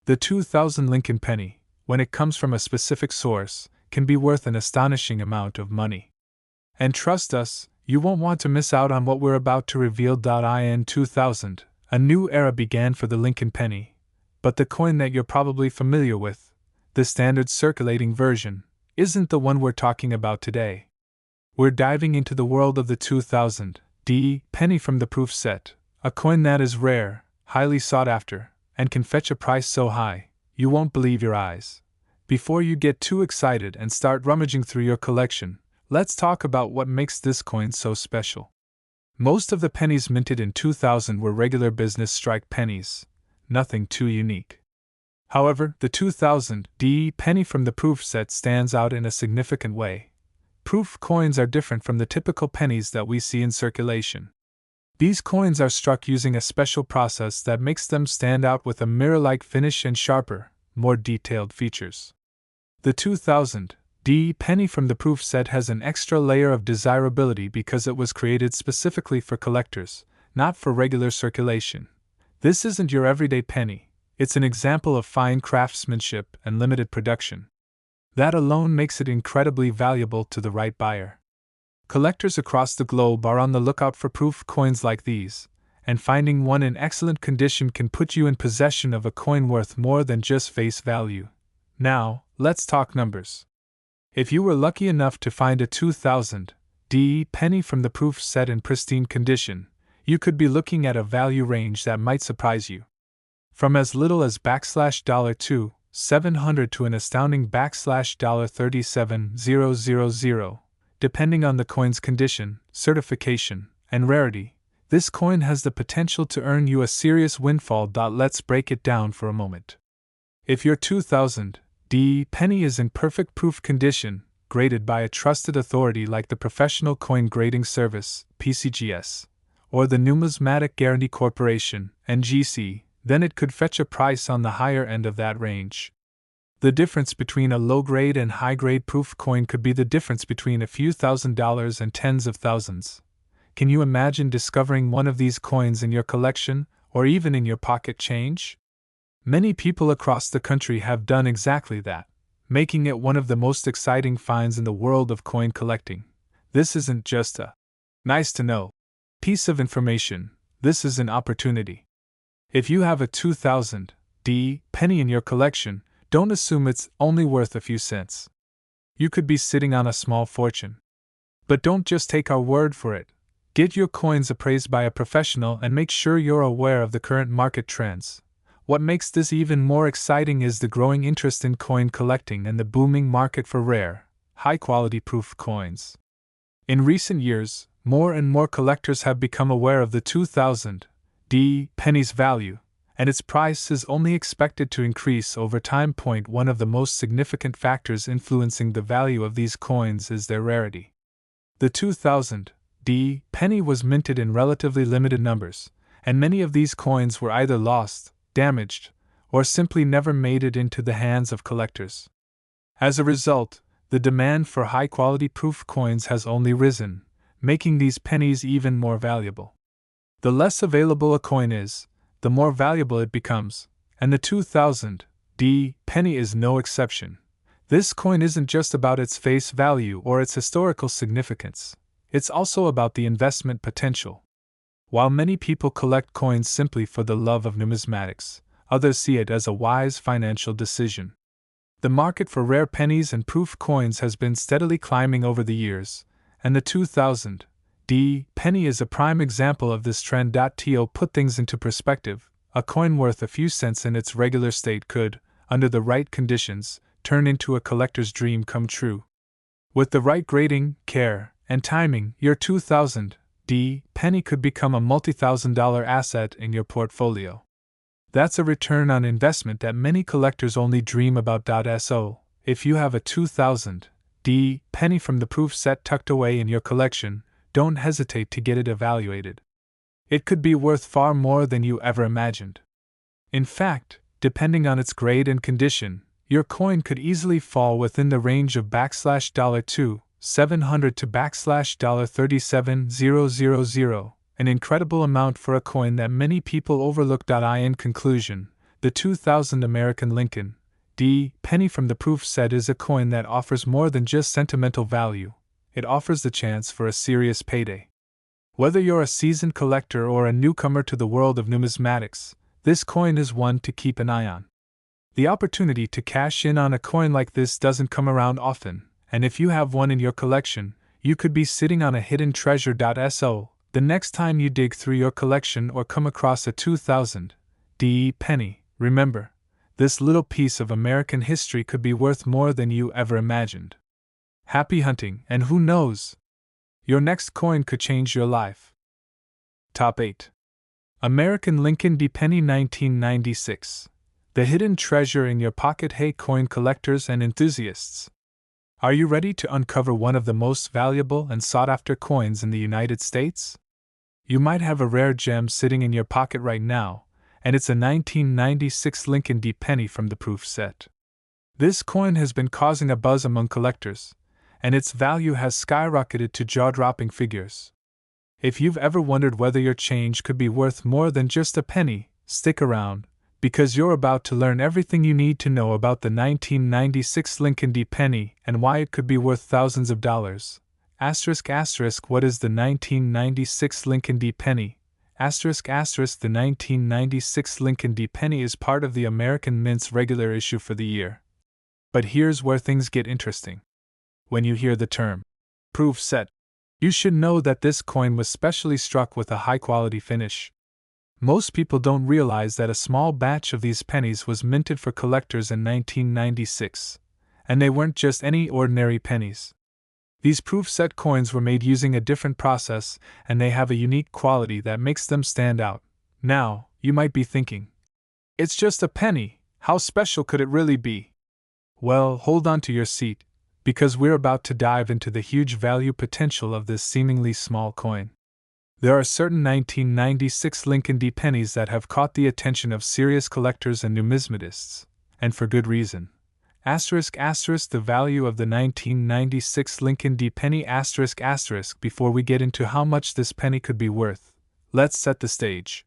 The 2000 Lincoln penny, when it comes from a specific source, can be worth an astonishing amount of money. And trust us, you won't want to miss out on what we're about to reveal. In 2000, a new era began for the Lincoln penny, but the coin that you're probably familiar with, the standard circulating version, isn't the one we're talking about today. We're diving into the world of the 2000 penny from the proof set, a coin that is rare, highly sought after, and can fetch a price so high, you won't believe your eyes. Before you get too excited and start rummaging through your collection, let's talk about what makes this coin so special. Most of the pennies minted in 2000 were regular business strike pennies, nothing too unique. However, the 2000 penny from the proof set stands out in a significant way. Proof coins are different from the typical pennies that we see in circulation. These coins are struck using a special process that makes them stand out with a mirror-like finish and sharper, more detailed features. The 2000 penny from the proof set has an extra layer of desirability because it was created specifically for collectors, not for regular circulation. This isn't your everyday penny, it's an example of fine craftsmanship and limited production. That alone makes it incredibly valuable to the right buyer. Collectors across the globe are on the lookout for proof coins like these, and finding one in excellent condition can put you in possession of a coin worth more than just face value. Now, let's talk numbers. If you were lucky enough to find a 2000 penny from the proof set in pristine condition, you could be looking at a value range that might surprise you. From as little as $2,700 to an astounding $37,000, depending on the coin's condition, certification, and rarity, this coin has the potential to earn you a serious windfall. Let's break it down for a moment. If your 2000 penny is in perfect proof condition, graded by a trusted authority like the Professional Coin Grading Service, PCGS, or the Numismatic Guarantee Corporation, NGC, then it could fetch a price on the higher end of that range. The difference between a low-grade and high-grade proof coin could be the difference between a few $1,000s and tens of thousands. Can you imagine discovering one of these coins in your collection, or even in your pocket change? Many people across the country have done exactly that, making it one of the most exciting finds in the world of coin collecting. This isn't just a nice-to-know piece of information, this is an opportunity. If you have a 2000 penny in your collection, don't assume it's only worth a few cents. You could be sitting on a small fortune. But don't just take our word for it. Get your coins appraised by a professional and make sure you're aware of the current market trends. What makes this even more exciting is the growing interest in coin collecting and the booming market for rare, high-quality proof coins. In recent years, more and more collectors have become aware of the 2000 penny's value, and its price is only expected to increase over time. One of the most significant factors influencing the value of these coins is their rarity. The 2000 penny was minted in relatively limited numbers, and many of these coins were either lost, damaged, or simply never made it into the hands of collectors. As a result, the demand for high-quality proof coins has only risen, making these pennies even more valuable. The less available a coin is, the more valuable it becomes, and the 2000 penny is no exception. This coin isn't just about its face value or its historical significance, it's also about the investment potential. While many people collect coins simply for the love of numismatics, others see it as a wise financial decision. The market for rare pennies and proof coins has been steadily climbing over the years, and the 2000 penny is a prime example of this trend. To put things into perspective, a coin worth a few cents in its regular state could, under the right conditions, turn into a collector's dream come true. With the right grading, care, and timing, your 2000 penny could become a multi-$1,000 asset in your portfolio. That's a return on investment that many collectors only dream about. So, if you have a 2000 penny from the proof set tucked away in your collection, don't hesitate to get it evaluated. It could be worth far more than you ever imagined. In fact, depending on its grade and condition, your coin could easily fall within the range of $2,700 to $37,000, an incredible amount for a coin that many people overlook. In conclusion, the 2000 American Lincoln penny from the proof set is a coin that offers more than just sentimental value. It offers the chance for a serious payday. Whether you're a seasoned collector or a newcomer to the world of numismatics, this coin is one to keep an eye on. The opportunity to cash in on a coin like this doesn't come around often, and if you have one in your collection, you could be sitting on a hidden treasure. So, The next time you dig through your collection or come across a 2000 DE penny, remember, this little piece of American history could be worth more than you ever imagined. Happy hunting, and who knows? Your next coin could change your life. Top 8. American Lincoln D. Penny 1996. The hidden treasure in your pocket. Hey coin collectors and enthusiasts! Are you ready to uncover one of the most valuable and sought-after coins in the United States? You might have a rare gem sitting in your pocket right now, and it's a 1996 Lincoln D. Penny from the proof set. This coin has been causing a buzz among collectors, and its value has skyrocketed to jaw-dropping figures. If you've ever wondered whether your change could be worth more than just a penny, stick around, because you're about to learn everything you need to know about the 1996 Lincoln D. Penny and why it could be worth thousands of dollars. Asterisk asterisk. What is the 1996 Lincoln D. Penny? Asterisk asterisk. The 1996 Lincoln D. Penny is part of the American Mint's regular issue for the year. But here's where things get interesting. When you hear the term proof set, you should know that this coin was specially struck with a high-quality finish. Most people don't realize that a small batch of these pennies was minted for collectors in 1996, and they weren't just any ordinary pennies. These proof set coins were made using a different process, and they have a unique quality that makes them stand out. Now, you might be thinking, it's just a penny, how special could it really be? Well, hold on to your seat, because we're about to dive into the huge value potential of this seemingly small coin. There are certain 1996 Lincoln D. pennies that have caught the attention of serious collectors and numismatists, and for good reason. Asterisk asterisk. The value of the 1996 Lincoln D. penny. Asterisk asterisk. Before we get into how much this penny could be worth, let's set the stage.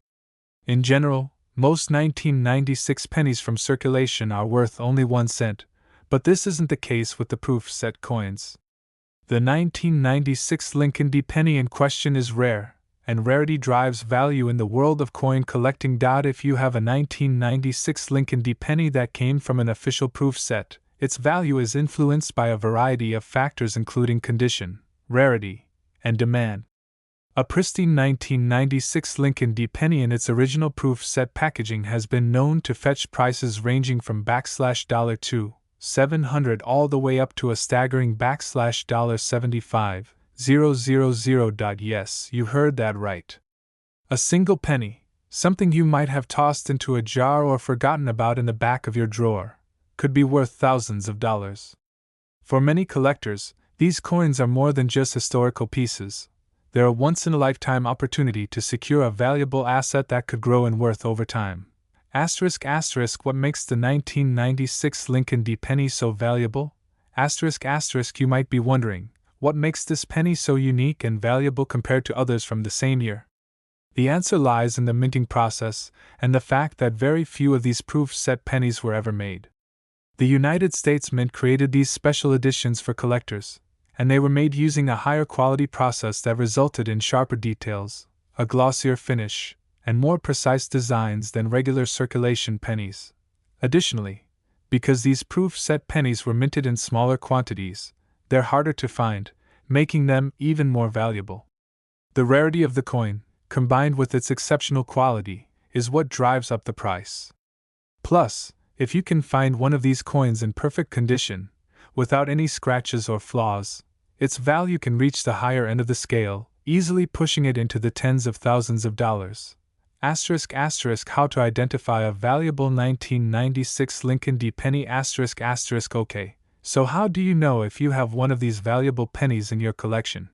In general, most 1996 pennies from circulation are worth only 1 cent, but this isn't the case with the proof set coins. The 1996 Lincoln D. penny in question is rare, and rarity drives value in the world of coin collecting. If you have a 1996 Lincoln D. penny that came from an official proof set, its value is influenced by a variety of factors including condition, rarity, and demand. A pristine 1996 Lincoln D. penny in its original proof set packaging has been known to fetch prices ranging from $2 $700 all the way up to a staggering $75,000. Yes, you heard that right. A single penny, something you might have tossed into a jar or forgotten about in the back of your drawer, could be worth thousands of dollars. For many collectors, these coins are more than just historical pieces. They're a once-in-a-lifetime opportunity to secure a valuable asset that could grow in worth over time. Asterisk asterisk. What makes the 1996 Lincoln D. penny so valuable? Asterisk asterisk. You might be wondering, what makes this penny so unique and valuable compared to others from the same year? The answer lies in the minting process and the fact that very few of these proof set pennies were ever made. The United States Mint created these special editions for collectors, and they were made using a higher quality process that resulted in sharper details, a glossier finish, and more precise designs than regular circulation pennies. Additionally, because these proof set pennies were minted in smaller quantities, they're harder to find, making them even more valuable. The rarity of the coin, combined with its exceptional quality, is what drives up the price. Plus, if you can find one of these coins in perfect condition, without any scratches or flaws, its value can reach the higher end of the scale, easily pushing it into the tens of thousands of dollars. Asterisk asterisk. How to identify a valuable 1996 Lincoln D. penny. Asterisk asterisk. Okay, so how do you know if you have one of these valuable pennies in your collection?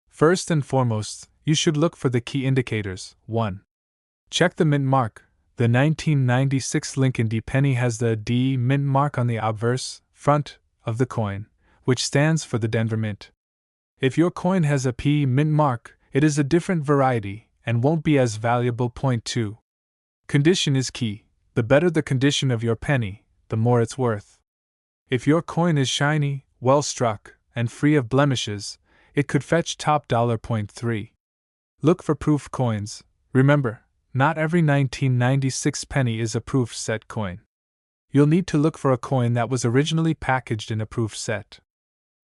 First and foremost, you should look for the key indicators. 1. Check the mint mark. The 1996 Lincoln D. penny has the D mint mark on the obverse front of the coin, which stands for the Denver Mint. If your coin has a P mint mark, it is a different variety and won't be as valuable. 2. Condition is key. The better the condition of your penny, the more it's worth. If your coin is shiny, well struck, and free of blemishes, it could fetch top dollar. 3. Look for proof coins. Remember, not every 1996 penny is a proof set coin. You'll need to look for a coin that was originally packaged in a proof set.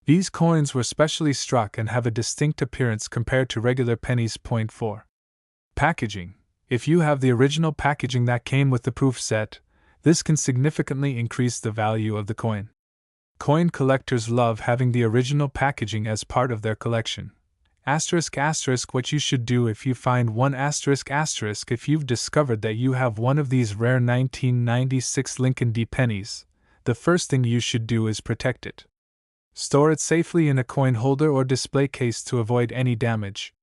These coins were specially struck and have a distinct appearance compared to regular pennies. Point 4. Packaging. If you have the original packaging that came with the proof set, this can significantly increase the value of the coin. Coin collectors love having the original packaging as part of their collection. What you should do if you find one. If you've discovered that you have one of these rare 1996 Lincoln D pennies, the first thing you should do is protect it. Store it safely in a coin holder or display case to avoid any damage.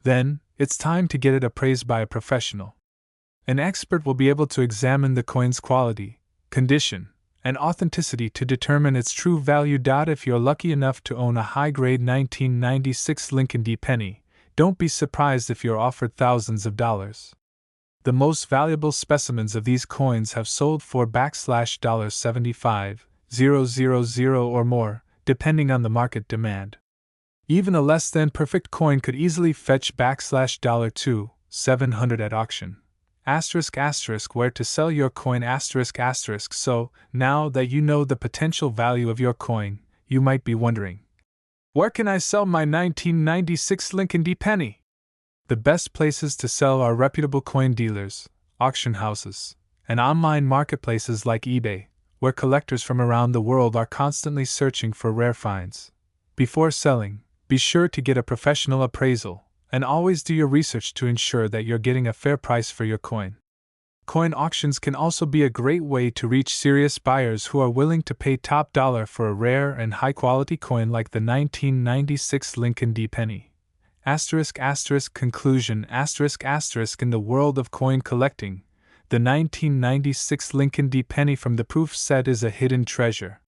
Then, it's time to get it appraised by a professional. An expert will be able to examine the coin's quality, condition, and authenticity to determine its true value. If you're lucky enough to own a high-grade 1996 Lincoln D penny, don't be surprised if you're offered thousands of dollars. The most valuable specimens of these coins have sold for $75,000 or more, depending on the market demand. Even a less than perfect coin could easily fetch $2,700 at auction. Where to sell your coin. So, now that you know the potential value of your coin, you might be wondering, where can I sell my 1996 Lincoln D penny? The best places to sell are reputable coin dealers, auction houses, and online marketplaces like eBay, where collectors from around the world are constantly searching for rare finds. Before selling, be sure to get a professional appraisal, and always do your research to ensure that you're getting a fair price for your coin. Coin auctions can also be a great way to reach serious buyers who are willing to pay top dollar for a rare and high-quality coin like the 1996 Lincoln D penny. Conclusion. In the world of coin collecting, the 1996 Lincoln D penny from the proof set is a hidden treasure.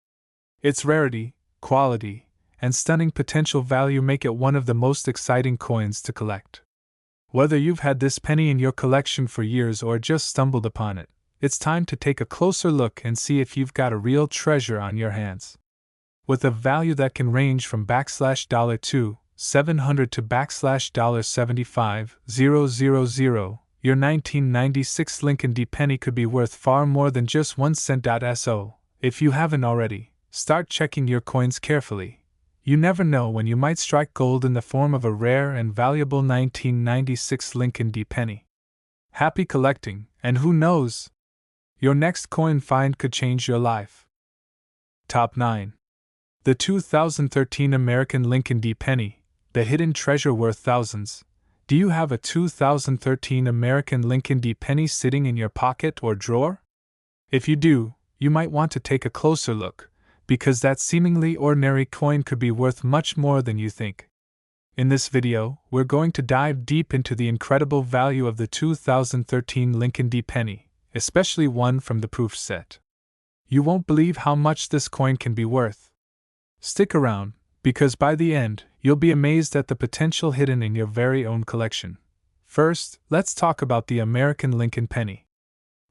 Its rarity, quality, and stunning potential value make it one of the most exciting coins to collect. Whether you've had this penny in your collection for years or just stumbled upon it, it's time to take a closer look and see if you've got a real treasure on your hands. With a value that can range from $2,700 to $750,000, your 1996 Lincoln D penny could be worth far more than just 1 cent. So, if you haven't already, start checking your coins carefully. You never know when you might strike gold in the form of a rare and valuable 1996 Lincoln D penny. Happy collecting, and who knows? Your next coin find could change your life. Top 9. The 2013 American Lincoln D penny, the hidden treasure worth thousands. Do you have a 2013 American Lincoln D penny sitting in your pocket or drawer? If you do, you might want to take a closer look, because that seemingly ordinary coin could be worth much more than you think. In this video, we're going to dive deep into the incredible value of the 2013 Lincoln D penny, especially one from the proof set. You won't believe how much this coin can be worth. Stick around, because by the end, you'll be amazed at the potential hidden in your very own collection. First, let's talk about the American Lincoln penny.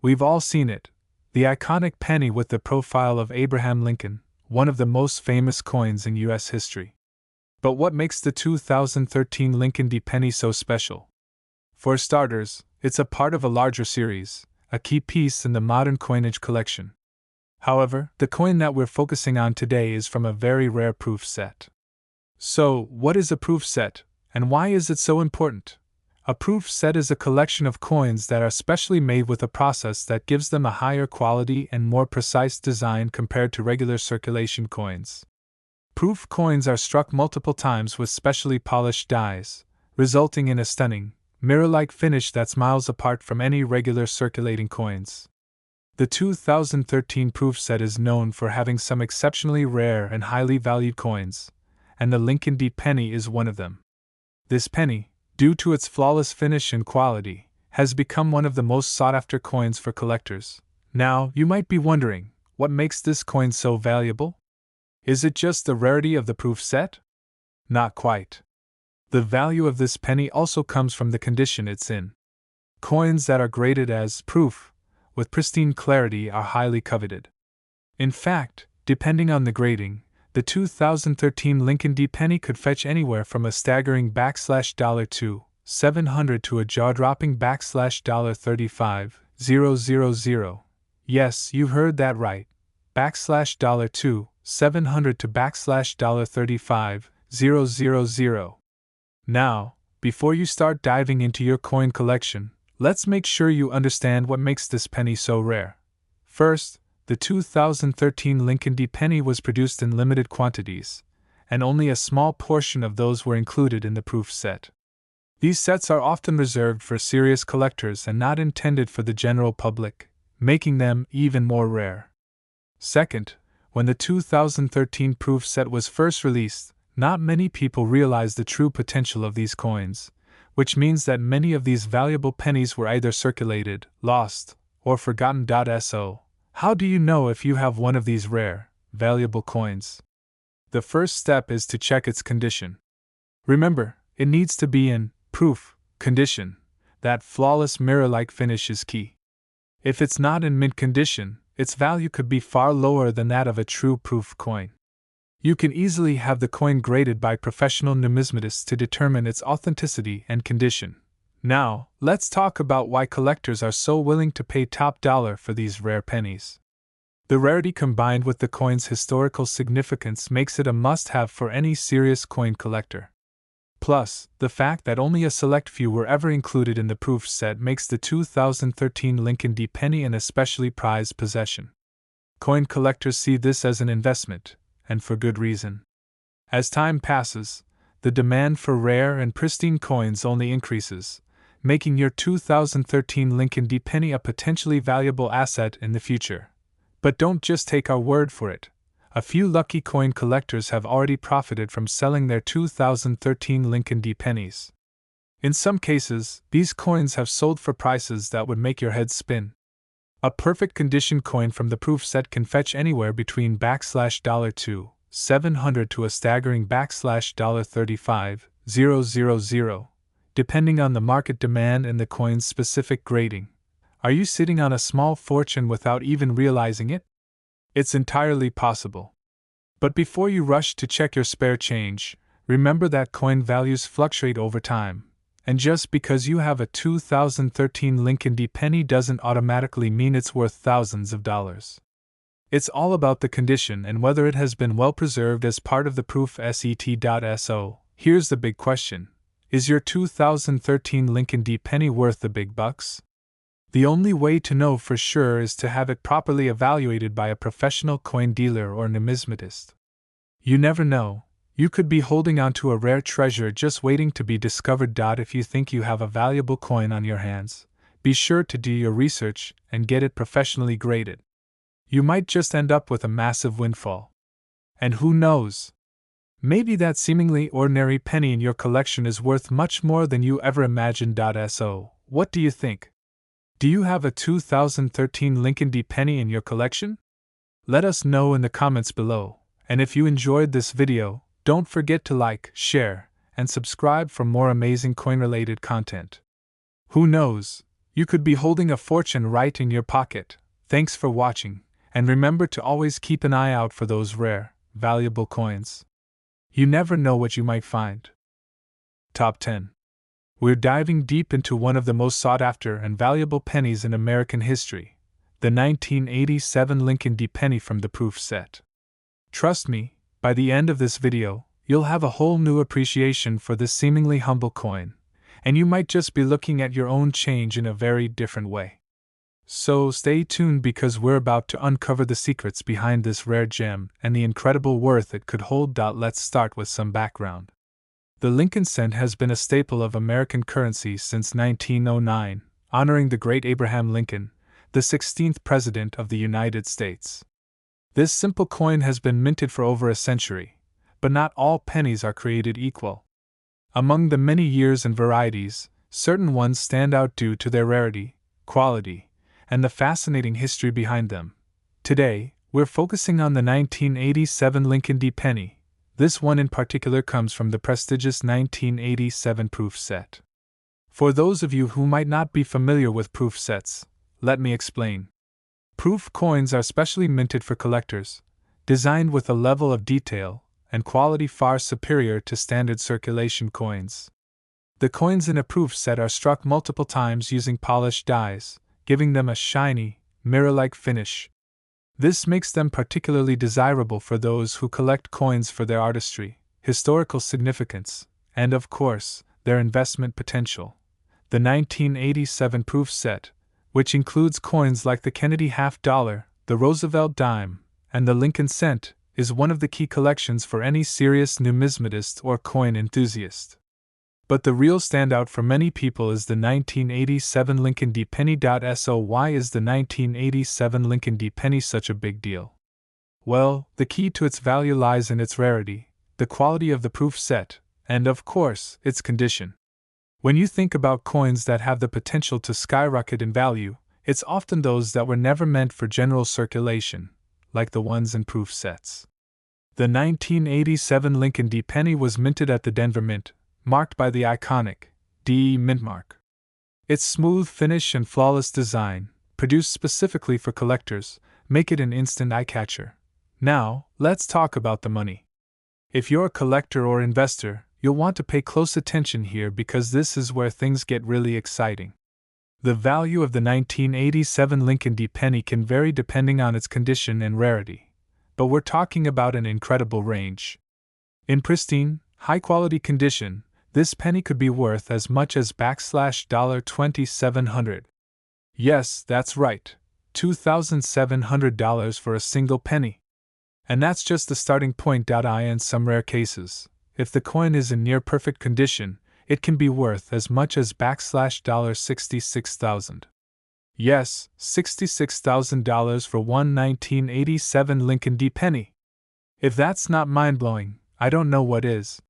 We've all seen it. The iconic penny with the profile of Abraham Lincoln, one of the most famous coins in U.S. history. But what makes the 2013 Lincoln D penny so special? For starters, it's a part of a larger series, a key piece in the modern coinage collection. However, the coin that we're focusing on today is from a very rare proof set. So, what is a proof set, and why is it so important? A proof set is a collection of coins that are specially made with a process that gives them a higher quality and more precise design compared to regular circulation coins. Proof coins are struck multiple times with specially polished dies, resulting in a stunning, mirror-like finish that's miles apart from any regular circulating coins. The 2013 proof set is known for having some exceptionally rare and highly valued coins, and the Lincoln D penny is one of them. This penny, due to its flawless finish and quality, has become one of the most sought-after coins for collectors. Now, you might be wondering, what makes this coin so valuable? Is it just the rarity of the proof set? Not quite. The value of this penny also comes from the condition it's in. Coins that are graded as proof, with pristine clarity, are highly coveted. In fact, depending on the grading, the 2013 Lincoln D penny could fetch anywhere from a staggering $2,700 to a jaw-dropping $35000. Yes, you heard that right, $2,700. $700 to $$35,000. Now, before you start diving into your coin collection, let's make sure you understand what makes this penny so rare. First, the 2013 Lincoln D. penny was produced in limited quantities, and only a small portion of those were included in the proof set. These sets are often reserved for serious collectors and not intended for the general public, making them even more rare. Second, when the 2013 proof set was first released, not many people realized the true potential of these coins, which means that many of these valuable pennies were either circulated, lost, or forgotten. So, how do you know if you have one of these rare, valuable coins? The first step is to check its condition. Remember, it needs to be in proof condition. That flawless mirror-like finish is key. If it's not in mint condition, its value could be far lower than that of a true proof coin. You can easily have the coin graded by professional numismatists to determine its authenticity and condition. Now, let's talk about why collectors are so willing to pay top dollar for these rare pennies. The rarity combined with the coin's historical significance makes it a must-have for any serious coin collector. Plus, the fact that only a select few were ever included in the proof set makes the 2013 Lincoln D. penny an especially prized possession. Coin collectors see this as an investment, and for good reason. As time passes, the demand for rare and pristine coins only increases, making your 2013 Lincoln D. penny a potentially valuable asset in the future. But don't just take our word for it. A few lucky coin collectors have already profited from selling their 2013 Lincoln D. pennies. In some cases, these coins have sold for prices that would make your head spin. A perfect condition coin from the proof set can fetch anywhere between $700 to a staggering $35,000, depending on the market demand and the coin's specific grading. Are you sitting on a small fortune without even realizing it? It's entirely possible. But before you rush to check your spare change, remember that coin values fluctuate over time. And just because you have a 2013 Lincoln D. penny doesn't automatically mean it's worth thousands of dollars. It's all about the condition and whether it has been well preserved as part of the proof set. So, here's the big question. Is your 2013 Lincoln D. penny worth the big bucks? The only way to know for sure is to have it properly evaluated by a professional coin dealer or numismatist. You never know. You could be holding onto a rare treasure just waiting to be discovered. If you think you have a valuable coin on your hands, be sure to do your research and get it professionally graded. You might just end up with a massive windfall. And who knows? Maybe that seemingly ordinary penny in your collection is worth much more than you ever imagined. So, what do you think? Do you have a 2013 Lincoln D. penny in your collection? Let us know in the comments below, and if you enjoyed this video, don't forget to like, share, and subscribe for more amazing coin-related content. Who knows, you could be holding a fortune right in your pocket. Thanks for watching, and remember to always keep an eye out for those rare, valuable coins. You never know what you might find. Top 10. We're diving deep into one of the most sought-after and valuable pennies in American history, the 1987 Lincoln D. penny from the proof set. Trust me, by the end of this video, you'll have a whole new appreciation for this seemingly humble coin, and you might just be looking at your own change in a very different way. So stay tuned because we're about to uncover the secrets behind this rare gem and the incredible worth it could hold. Let's start with some background. The Lincoln cent has been a staple of American currency since 1909, honoring the great Abraham Lincoln, the 16th President of the United States. This simple coin has been minted for over a century, but not all pennies are created equal. Among the many years and varieties, certain ones stand out due to their rarity, quality, and the fascinating history behind them. Today, we're focusing on the 1987 Lincoln D. penny. This one in particular comes from the prestigious 1987 proof set. For those of you who might not be familiar with proof sets, let me explain. Proof coins are specially minted for collectors, designed with a level of detail and quality far superior to standard circulation coins. The coins in a proof set are struck multiple times using polished dies, giving them a shiny, mirror-like finish. This makes them particularly desirable for those who collect coins for their artistry, historical significance, and of course, their investment potential. The 1987 proof set, which includes coins like the Kennedy half-dollar, the Roosevelt dime, and the Lincoln cent, is one of the key collections for any serious numismatist or coin enthusiast. But the real standout for many people is the 1987 Lincoln D. penny. So why is the 1987 Lincoln D. penny such a big deal? Well, the key to its value lies in its rarity, the quality of the proof set, and of course, its condition. When you think about coins that have the potential to skyrocket in value, it's often those that were never meant for general circulation, like the ones in proof sets. The 1987 Lincoln D. penny was minted at the Denver Mint, marked by the iconic D mint mark. Its smooth finish and flawless design, produced specifically for collectors, make it an instant eye-catcher. Now, let's talk about the money. If you're a collector or investor, you'll want to pay close attention here because this is where things get really exciting. The value of the 1987 Lincoln D. penny can vary depending on its condition and rarity, but we're talking about an incredible range. In pristine, high-quality condition, this penny could be worth as much as $2,700. Yes, that's right, $2,700 for a single penny. And that's just the starting point. In some rare cases, if the coin is in near-perfect condition, it can be worth as much as $66,000. Yes, $66,000 for one 1987 Lincoln D. penny. If that's not mind-blowing, I don't know what is.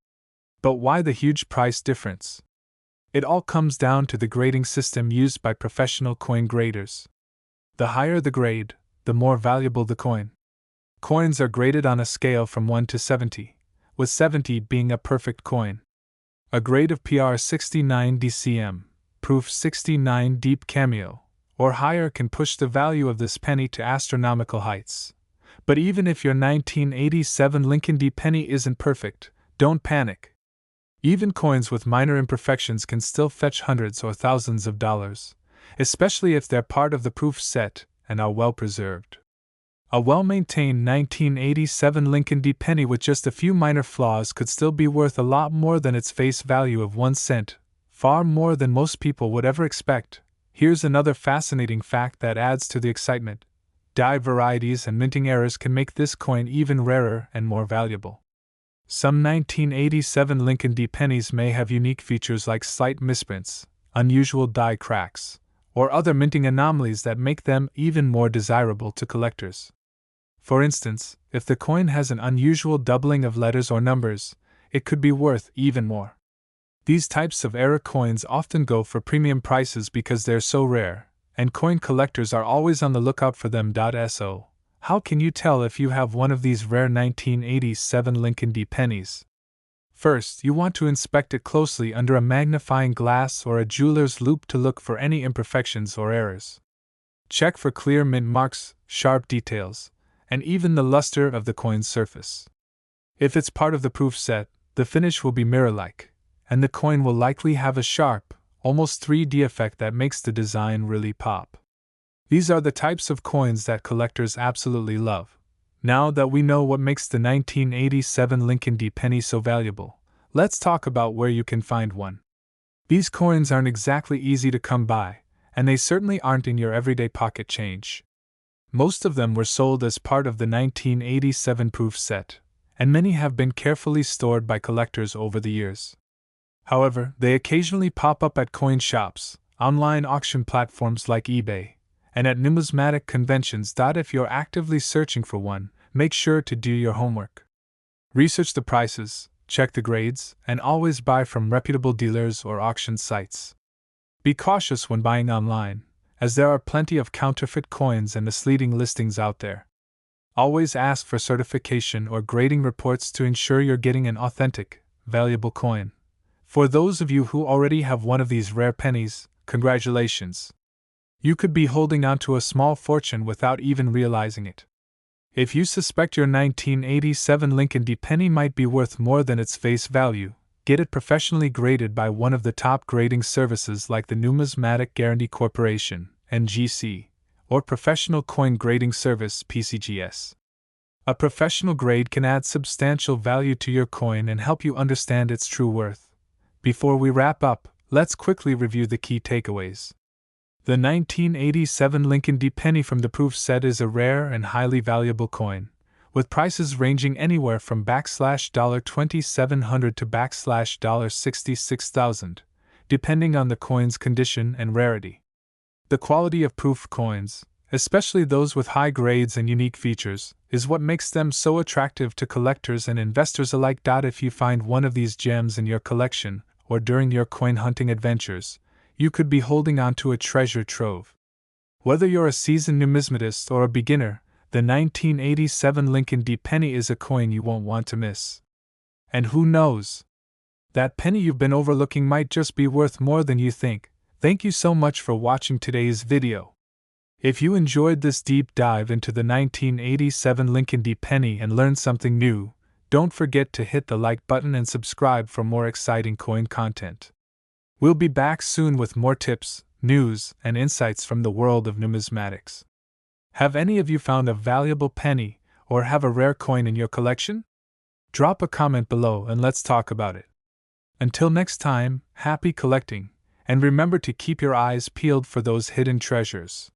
But why the huge price difference? It all comes down to the grading system used by professional coin graders. The higher the grade, the more valuable the coin. Coins are graded on a scale from 1 to 70, with 70 being a perfect coin. A grade of PR 69 DCM, proof 69 deep cameo, or higher can push the value of this penny to astronomical heights. But even if your 1987 Lincoln D. penny isn't perfect, don't panic. Even coins with minor imperfections can still fetch hundreds or thousands of dollars, especially if they're part of the proof set and are well preserved. A well-maintained 1987 Lincoln D. penny with just a few minor flaws could still be worth a lot more than its face value of 1 cent, far more than most people would ever expect. Here's another fascinating fact that adds to the excitement. Die varieties and minting errors can make this coin even rarer and more valuable. Some 1987 Lincoln D. pennies may have unique features like slight misprints, unusual die cracks, or other minting anomalies that make them even more desirable to collectors. For instance, if the coin has an unusual doubling of letters or numbers, it could be worth even more. These types of error coins often go for premium prices because they're so rare, and coin collectors are always on the lookout for them. So, how can you tell if you have one of these rare 1987 Lincoln D. pennies? First, you want to inspect it closely under a magnifying glass or a jeweler's loupe to look for any imperfections or errors. Check for clear mint marks, sharp details, and even the luster of the coin's surface. If it's part of the proof set, the finish will be mirror-like, and the coin will likely have a sharp, almost 3D effect that makes the design really pop. These are the types of coins that collectors absolutely love. Now that we know what makes the 1987 Lincoln D. penny so valuable, let's talk about where you can find one. These coins aren't exactly easy to come by, and they certainly aren't in your everyday pocket change. Most of them were sold as part of the 1987 proof set, and many have been carefully stored by collectors over the years. However, they occasionally pop up at coin shops, online auction platforms like eBay, and at numismatic conventions. If you're actively searching for one, make sure to do your homework. Research the prices, check the grades, and always buy from reputable dealers or auction sites. Be cautious when buying online, as there are plenty of counterfeit coins and misleading listings out there. Always ask for certification or grading reports to ensure you're getting an authentic, valuable coin. For those of you who already have one of these rare pennies, congratulations! You could be holding on to a small fortune without even realizing it. If you suspect your 1987 Lincoln D. penny might be worth more than its face value, get it professionally graded by one of the top grading services like the Numismatic Guarantee Corporation, NGC, or Professional Coin Grading Service (PCGS). A professional grade can add substantial value to your coin and help you understand its true worth. Before we wrap up, let's quickly review the key takeaways. The 1987 Lincoln D. penny from the proof set is a rare and highly valuable coin, with prices ranging anywhere from $2,700 to $66,000, depending on the coin's condition and rarity. The quality of proof coins, especially those with high grades and unique features, is what makes them so attractive to collectors and investors alike. If you find one of these gems in your collection, or during your coin hunting adventures, you could be holding on to a treasure trove. Whether you're a seasoned numismatist or a beginner, the 1987 Lincoln D. penny is a coin you won't want to miss. And who knows? That penny you've been overlooking might just be worth more than you think. Thank you so much for watching today's video. If you enjoyed this deep dive into the 1987 Lincoln D. penny and learned something new, don't forget to hit the like button and subscribe for more exciting coin content. We'll be back soon with more tips, news, and insights from the world of numismatics. Have any of you found a valuable penny, or have a rare coin in your collection? Drop a comment below and let's talk about it. Until next time, happy collecting, and remember to keep your eyes peeled for those hidden treasures.